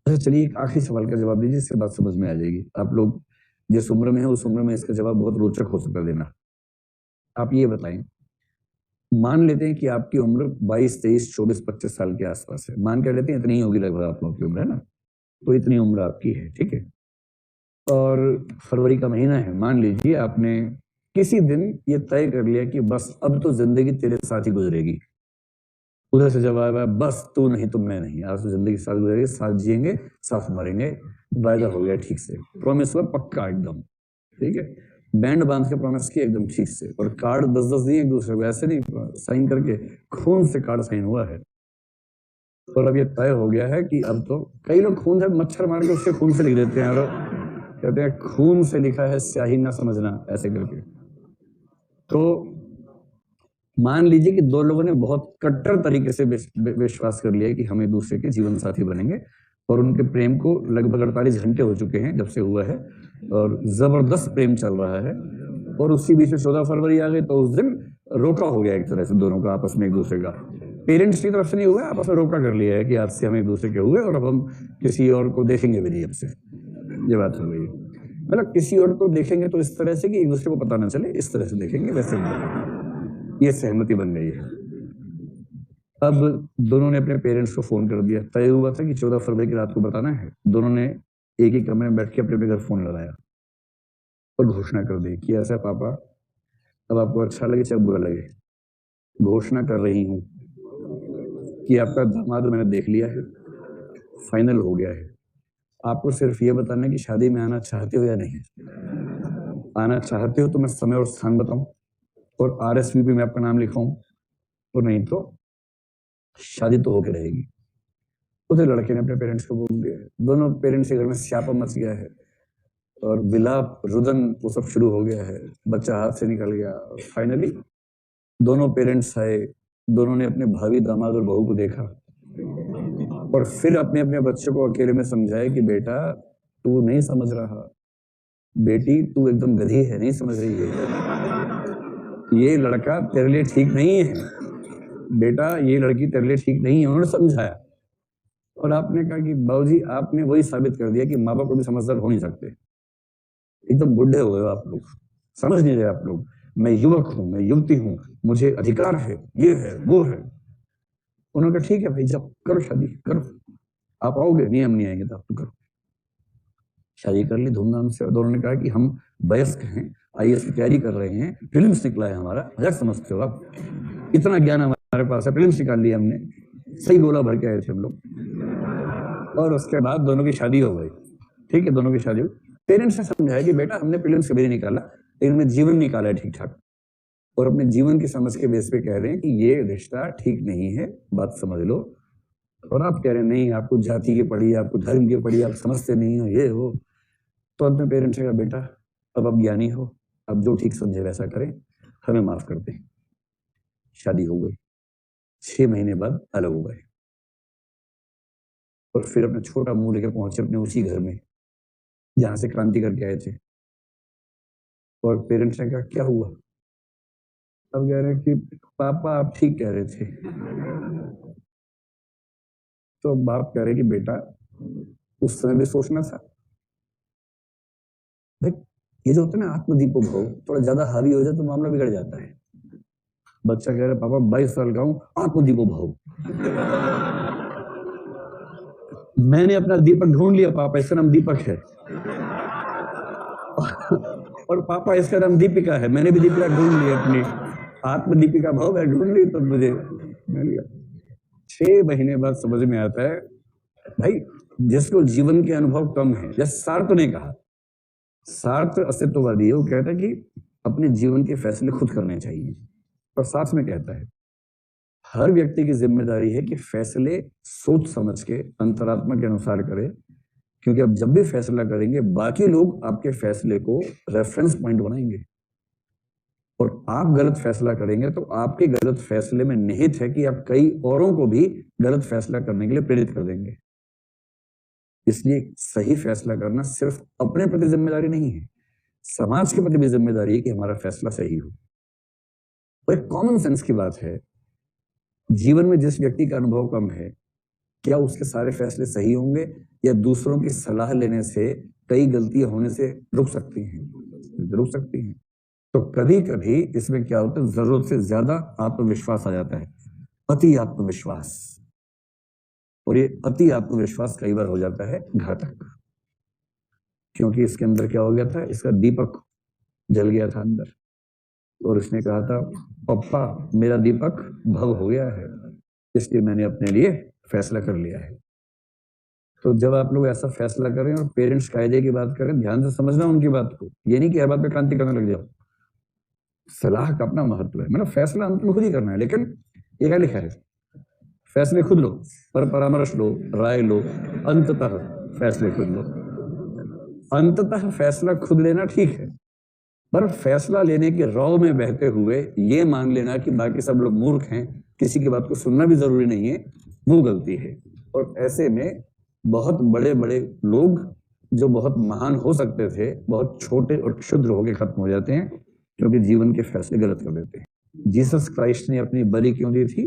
अच्छा चलिए एक आखिरी सवाल का जवाब दीजिए, इसके बाद समझ में आ जाएगी। आप लोग जिस उम्र में हैं उस उम्र में इसका जवाब बहुत रोचक हो सकता है देना। आप ये बताएं, मान लेते हैं कि आपकी उम्र 22, 23, 24, 25 साल के आसपास है। मान कर लेते हैं इतनी ही होगी लगभग आप लोगों की उम्र, है ना? तो इतनी उम्र आपकी है, ठीक है। और फरवरी का महीना है, मान लीजिए आपने किसी दिन ये तय कर लिया कि बस अब तो जिंदगी तेरे साथ ही गुजरेगी। उधर से जवाब है बस तू नहीं तो मैं नहीं, आज तो जिंदगी साथ गुजरेगी, साथ जिएंगे, साथ मरेंगे। वायदा हो गया ठीक से, प्रॉमिस हुआ पक्का एकदम, ठीक है। बैंड बांध के प्रॉमिस किया एकदम ठीक से, और कार्ड 10-10 दिए एक दूसरे को, ऐसे नहीं साइन करके, खून से कार्ड साइन हुआ है। और अब ये तय हो गया है कि अब तो कई लोग खून से मच्छर मार के उसके खून से लिख देते हैं, और कहते हैं खून से लिखा है स्याही ना समझना, ऐसे करके। तो मान लीजिए कि दो लोगों ने बहुत कट्टर तरीके से विश्वास कर लिया कि हम एक दूसरे के जीवन साथी बनेंगे, और उनके प्रेम को लगभग 48 घंटे हो चुके हैं जब से हुआ है, और जबरदस्त प्रेम चल रहा है। और उसी बीच में 14 फरवरी आ गई, तो उस दिन रोका हो गया एक तरह से दोनों का आपस में एक दूसरे का। पेरेंट्स की तरफ से नहीं हुआ, आपस में रोका कर लिया है कि आज से हम एक दूसरे के हुए, और अब हम किसी और को देखेंगे भी नहीं अब से। ये बात हो गई, मतलब किसी और को देखेंगे तो इस तरह से कि एक दूसरे को पता ना चले, इस तरह से देखेंगे, वैसे नहीं। ये सहमति बन गई है। अब दोनों ने अपने पेरेंट्स को फोन कर दिया, तय हुआ था कि 14 फरवरी की रात को बताना है। दोनों ने एक ही कमरे में बैठ के अपने अपने घर फोन लगाया और घोषणा कर दी कि ऐसा पापा, अब आपको अच्छा लगे चाहे बुरा लगे, घोषणा कर रही हूँ कि आपका दामाद मैंने देख लिया है, फाइनल हो गया है। आपको सिर्फ ये बताना है कि शादी में आना चाहते हो या नहीं। आना चाहते हो तो मैं समय और स्थान बताऊं, और RSVP में आपका नाम लिखाऊं, और नहीं तो शादी तो होके रहेगी। उधर लड़के ने अपने पेरेंट्स को बोल दिया, दोनों पेरेंट्स के घर में स्यापा मच गया है, और विलाप रुदन वो सब शुरू हो गया है, बच्चा हाथ से निकल गया। फाइनली दोनों पेरेंट्स आए, दोनों ने अपने भावी दामाद और बहू को देखा, और फिर अपने अपने बच्चे को अकेले में समझाया कि बेटा तू नहीं समझ रहा, बेटी तू एकदम गधी है, नहीं समझ रही है, ये लड़का तेरे लिए ठीक नहीं है, बेटा ये लड़की तेरे लिए ठीक नहीं है। उन्होंने समझाया, और आपने कहा कि बाबूजी आपने वही साबित कर दिया कि माँ बाप कभी समझदार हो नहीं सकते, एकदम बुढ़े हो गए आप लोग, समझ नहीं रहे आप लोग। मैं युवक हूं, मैं युवती हूं, मुझे अधिकार है, ये है वो है। उन्होंने कहा ठीक है भाई, जब करो शादी करो, आप आओगे नहीं, हम नहीं आएंगे, तो आप तो करो। शादी कर ली धूमधाम से, और दोनों ने कहा कि हम वयस्क हैं, IAS की तैयारी कर रहे हैं, प्रीलिम्स निकला है हमारा, मजाक समझते हो आप, इतना ज्ञान हमारे पास है, प्रीलिम्स निकाल लिया हमने, सही गोला भर के आए थे हम लोग। और उसके बाद दोनों की शादी हो गई, ठीक है, दोनों की शादी हुई। पेरेंट्स ने समझाया कि बेटा हमने प्रीलिम्स कभी नहीं निकाला, लेकिन हमने जीवन निकाला है ठीक ठाक, और अपने जीवन की समझ के बेस पे कह रहे हैं कि ये रिश्ता ठीक नहीं है, बात समझ लो। और आप कह रहे हैं नहीं, आपको जाति की पड़ी, आपको धर्म की पड़ी, आप समझते नहीं हो, ये हो। तो अपने पेरेंट्स ने कहा बेटा अब आप ज्ञानी हो, अब जो ठीक समझे वैसा करें, हमें माफ कर दें। शादी हो गई, 6 महीने बाद अलग हो गए, और फिर अपना छोटा मुंह लेकर पहुंचे अपने उसी घर में जहां से क्रांति करके आए थे। और पेरेंट्स ने कहा क्या हुआ? अब कह रहे हैं कि पापा आप ठीक कह रहे थे। तो बाप कह रहे कि बेटा उस समय भी सोचना था भाई, ये जो होता है ना आत्मदीपो भव, थोड़ा ज्यादा हावी हो जाए तो मामला बिगड़ जाता है। बच्चा कह रहा पापा 22 साल का हूं, आत्मदीपो भव। मैंने अपना दीपक ढूंढ लिया पापा, इसका नाम दीपक है। और पापा इसका नाम दीपिका है, मैंने भी दीपिका ढूंढ ली अपनी, आत्मदीपिका भाव है, ढूंढ ली तो मुझे मिल गया। 6 महीने बाद समझ में आता है भाई, जिसको जीवन के अनुभव कम है, जैसे सार्थ ने कहा, सार्थ अस्तित्ववादी है, वो कहता है कि अपने जीवन के फैसले खुद करने चाहिए, और साथ में कहता है हर व्यक्ति की जिम्मेदारी है कि फैसले सोच समझ के अंतरात्मा के अनुसार करे, क्योंकि आप जब भी फैसला करेंगे बाकी लोग आपके फैसले को रेफरेंस पॉइंट बनाएंगे, और आप गलत फैसला करेंगे तो आपके गलत फैसले में निहित है कि आप कई औरों को भी गलत फैसला करने के लिए प्रेरित कर देंगे। इसलिए सही फैसला करना सिर्फ अपने प्रति जिम्मेदारी नहीं है, समाज के प्रति भी जिम्मेदारी है कि हमारा फैसला सही हो। तो एक कॉमन सेंस की बात है, जीवन में जिस व्यक्ति का अनुभव कम है, क्या उसके सारे फैसले सही होंगे, या दूसरों की सलाह लेने से कई गलतियां होने से रुक सकती हैं। तो कभी कभी इसमें क्या होता है, जरूरत से ज्यादा आत्मविश्वास आ जाता है, अति आत्मविश्वास, और ये अति आत्मविश्वास कई बार हो जाता है घातक, क्योंकि इसके अंदर क्या हो गया था, इसका दीपक जल गया था अंदर, और उसने कहा था पप्पा मेरा दीपक भव हो गया है, इसलिए मैंने अपने लिए फैसला कर लिया है। तो जब आप लोग ऐसा फैसला करें और पेरेंट्स कायदे की बात करें, ध्यान से समझना उनकी बात को, ये नहीं कि हर बात पे क्रांति करने लग जाओ। सलाह का अपना महत्व है, मतलब फैसला अंत में खुद ही करना है, लेकिन ये क्या लिखा है, फैसले खुद लो, पर परामर्श लो, राय लो, अंततः फैसले खुद लो। अंततः फैसला खुद लेना ठीक है, पर फैसला लेने की राह में बहते हुए ये मान लेना कि बाकी सब लोग मूर्ख हैं, किसी की बात को सुनना भी जरूरी नहीं है, वो गलती है। और ऐसे में बहुत बड़े बड़े लोग जो बहुत महान हो सकते थे, बहुत छोटे और क्षुद्र होकर खत्म हो जाते हैं, क्योंकि जीवन के फैसले गलत कर देते हैं। जीसस क्राइस्ट ने अपनी बलि क्यों दी थी?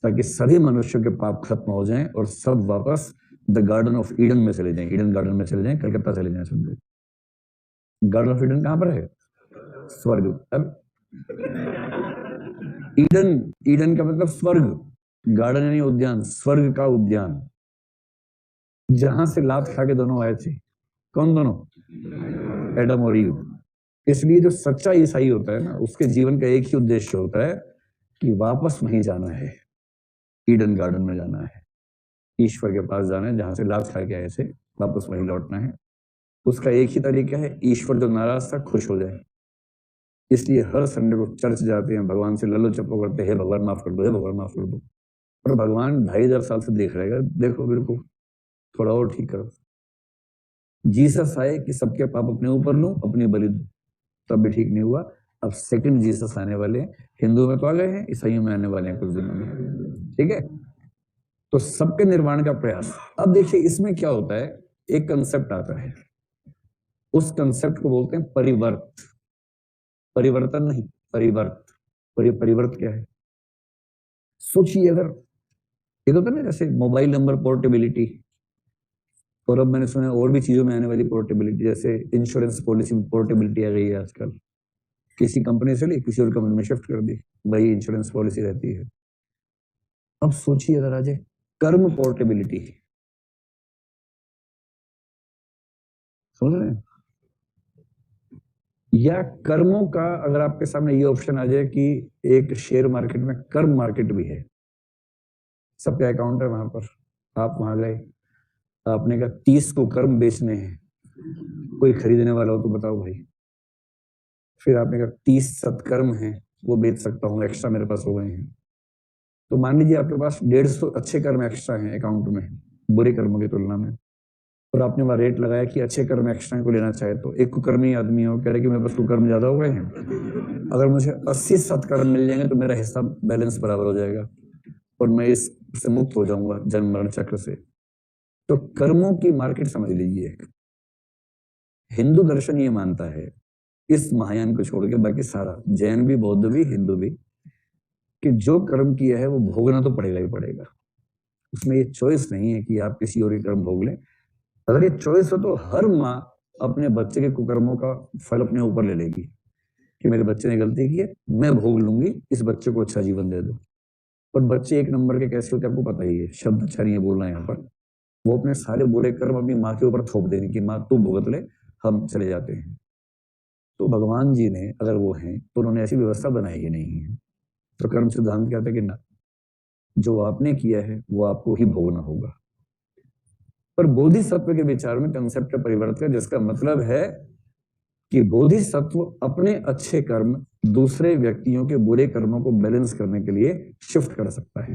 ताकि सभी मनुष्यों के पाप खत्म हो जाएं और सब वापस द गार्डन ऑफ ईडन में चले जाएं, ईडन गार्डन में चले जाएं, कलकत्ता चले जाएं। समझे, गार्डन ऑफ ईडन कहां पर है? स्वर्ग। अब ईडन, ईडन का मतलब स्वर्ग, गार्डन यानी उद्यान, स्वर्ग का उद्यान, जहां से लात खा के दोनों आए थे। कौन दोनों? एडम और ईव। इसलिए जो सच्चा ईसाई होता है ना, उसके जीवन का एक ही उद्देश्य होता है कि वापस वहीं जाना है, ईडन गार्डन में जाना है, ईश्वर के पास जाना है, जहां से लात खा के आए थे, वापस वहीं लौटना है। उसका एक ही तरीका है, ईश्वर जो नाराज था खुश हो जाए। इसलिए हर संडे को चर्च जाते हैं, भगवान से ललो चप्पो करते हैं, हे भगवान माफ कर दो, हे भगवान माफ कर दो। और भगवान 2500 साल से देख रहेगा, देखो मेरे को थोड़ा और ठीक करो। जीसस आए कि सबके पाप अपने ऊपर लो, अपनी बलि दो, तब भी ठीक नहीं हुआ। अब सेकंड जीसस आने वाले, हिंदू में तो आ गए हैं, ईसाइयों में आने वाले हैं कुछ दिनों में, ठीक है। तो सबके निर्माण का प्रयास। अब देखिए इसमें क्या होता है, एक कंसेप्ट आता है, उस कंसेप्ट को बोलते हैं परिवर्त, परिवर्तन नहीं, परिवर्त। और ये परिवर्त क्या है? सोचिए, अगर ये तो ना जैसे मोबाइल नंबर पोर्टेबिलिटी, और अब मैंने सुना और भी चीजों में आने वाली पोर्टेबिलिटी, जैसे इंश्योरेंस पॉलिसी में पोर्टेबिलिटी आ गई है आजकल, किसी कंपनी से ली किसी और कंपनी में शिफ्ट कर दी, वही इंश्योरेंस पॉलिसी रहती है। अब सोचिए अगर आ जाए कर्म पोर्टेबिलिटी, समझ रहे हैं? या कर्मों का अगर आपके सामने ये ऑप्शन आ जाए कि एक शेयर मार्केट में कर्म मार्केट भी है, सबके अकाउंट है वहां पर, आप वहां गए, आपने कहा 30 को कर्म बेचने हैं, कोई खरीदने वाला हो तो बताओ भाई। फिर आपने कहा 30 सत्कर्म हैं, वो बेच सकता हूँ, एक्स्ट्रा मेरे पास हो गए हैं। तो मान लीजिए आपके पास 150 अच्छे कर्म एक्स्ट्रा हैं अकाउंट में, बुरे कर्मों की तुलना में, और आपने वहां रेट लगाया कि अच्छे कर्म एक्स्ट्रा को लेना चाहे तो एक कुकर्मी आदमी हो, कह रहे कि मेरे पास कुकर्म ज्यादा हो गए हैं, अगर मुझे 80 सत्कर्म मिल जाएंगे तो मेरा हिस्सा बैलेंस बराबर हो जाएगा और मैं इससे मुक्त हो जाऊंगा जन्म मरण चक्र से। तो कर्मों की मार्केट समझ लीजिए। हिंदू दर्शन ये मानता है, इस महायान को छोड़ के बाकी सारा, जैन भी, बौद्ध भी, हिंदू भी, कि जो कर्म किया है वो भोगना तो पड़ेगा ही पड़ेगा। उसमें ये चॉइस नहीं है कि आप किसी और के कर्म भोग लें। अगर ये चॉइस हो तो हर माँ अपने बच्चे के कुकर्मों का फल अपने ऊपर ले लेगी कि मेरे बच्चे ने गलती की है, मैं भोग लूंगी, इस बच्चे को अच्छा जीवन दे दो। और बच्चे एक नंबर के कैसे होते हैं आपको पता ही है, शब्द अच्छा नहीं है बोलना यहाँ पर, वो अपने सारे बुरे कर्म अपनी माँ के ऊपर थोप देने की, माँ तू भुगत ले, हम चले जाते हैं। तो भगवान जी ने अगर वो हैं तो उन्होंने ऐसी व्यवस्था बनाई ही नहीं है। तो कर्म सिद्धांत कहता है कि ना, जो आपने किया है वो आपको ही भोगना होगा। पर बोधिसत्व के विचार में कंसेप्ट परिवर्तन, जिसका मतलब है कि बोधिसत्व अपने अच्छे कर्म दूसरे व्यक्तियों के बुरे कर्मों को बैलेंस करने के लिए शिफ्ट कर सकता है।